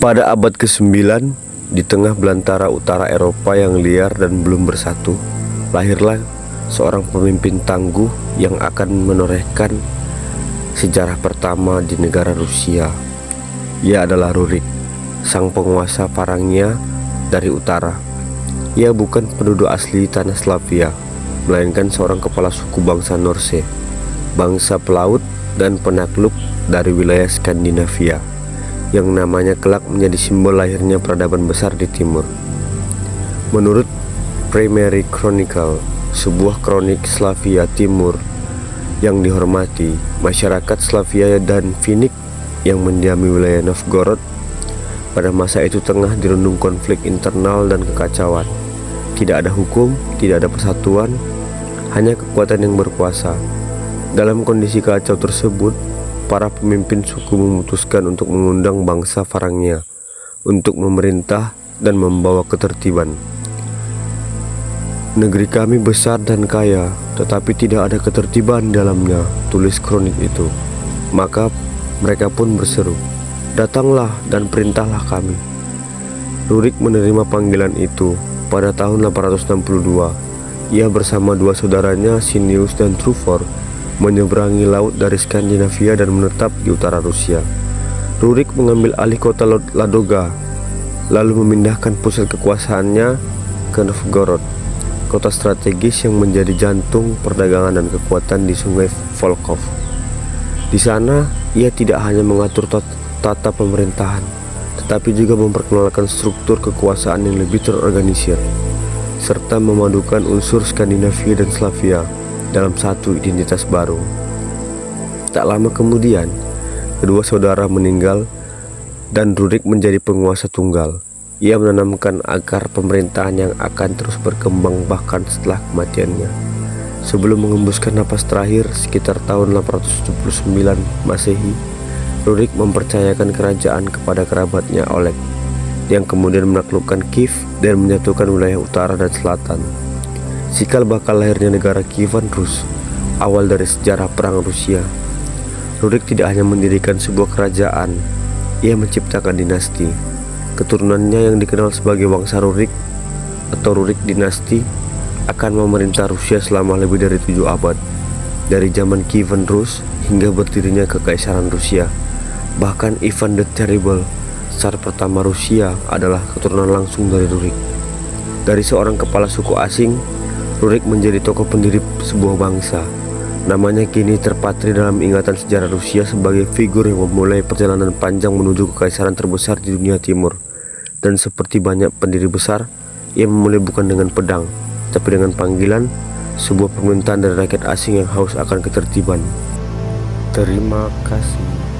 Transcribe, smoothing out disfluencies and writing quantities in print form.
Pada abad ke-9, di tengah belantara utara Eropa yang liar dan belum bersatu, lahirlah seorang pemimpin tangguh yang akan menorehkan sejarah pertama di negara Rusia. Ia adalah Rurik, sang penguasa Varangia dari utara. Ia bukan penduduk asli tanah Slavia, melainkan seorang kepala suku bangsa Norse, bangsa pelaut dan penakluk dari wilayah Skandinavia, yang namanya kelak menjadi simbol lahirnya peradaban besar di timur. Menurut Primary Chronicle, sebuah kronik Slavia Timur yang dihormati, masyarakat Slavia dan Finik yang mendiami wilayah Novgorod pada masa itu tengah dirundung konflik internal dan kekacauan. Tidak ada hukum, tidak ada persatuan, hanya kekuatan yang berkuasa. Dalam kondisi kacau tersebut, para pemimpin suku memutuskan untuk mengundang bangsa Varangia untuk memerintah dan membawa ketertiban. Negeri kami besar dan kaya, tetapi tidak ada ketertiban di dalamnya, tulis kronik itu. Maka mereka pun berseru, "Datanglah dan perintahlah kami." Rurik menerima panggilan itu pada tahun 862. Ia bersama dua saudaranya Sinius dan Trufor menyeberangi laut dari Skandinavia dan menetap di utara Rusia. Rurik mengambil alih kota Ladoga, lalu memindahkan pusat kekuasaannya ke Novgorod, kota strategis yang menjadi jantung perdagangan dan kekuatan di sungai Volkhov. Di sana, ia tidak hanya mengatur tata pemerintahan, tetapi juga memperkenalkan struktur kekuasaan yang lebih terorganisir, serta memadukan unsur Skandinavia dan Slavia dalam satu identitas baru. Tak lama kemudian, kedua saudara meninggal dan Rurik menjadi penguasa tunggal. Ia menanamkan akar pemerintahan yang akan terus berkembang bahkan setelah kematiannya. Sebelum mengembuskan napas terakhir sekitar tahun 879 Masehi, Rurik mempercayakan kerajaan kepada kerabatnya Oleg, yang kemudian menaklukkan Kiev dan menyatukan wilayah utara dan selatan. Cikal bakal lahirnya negara Kievan Rus, awal dari sejarah perang Rusia. Rurik tidak hanya mendirikan sebuah kerajaan, ia menciptakan dinasti. Keturunannya yang dikenal sebagai Wangsa Rurik atau Rurik dinasti akan memerintah Rusia selama lebih dari 7 abad, dari zaman Kievan Rus hingga berdirinya Kekaisaran Rusia. Bahkan Ivan the Terrible, Tsar pertama Rusia, adalah keturunan langsung dari Rurik. Dari seorang kepala suku asing, Rurik menjadi tokoh pendiri sebuah bangsa. Namanya kini terpatri dalam ingatan sejarah Rusia sebagai figur yang memulai perjalanan panjang menuju kekaisaran terbesar di dunia timur. Dan seperti banyak pendiri besar, ia memulai bukan dengan pedang, tapi dengan panggilan, sebuah permintaan dari rakyat asing yang haus akan ketertiban. Terima kasih.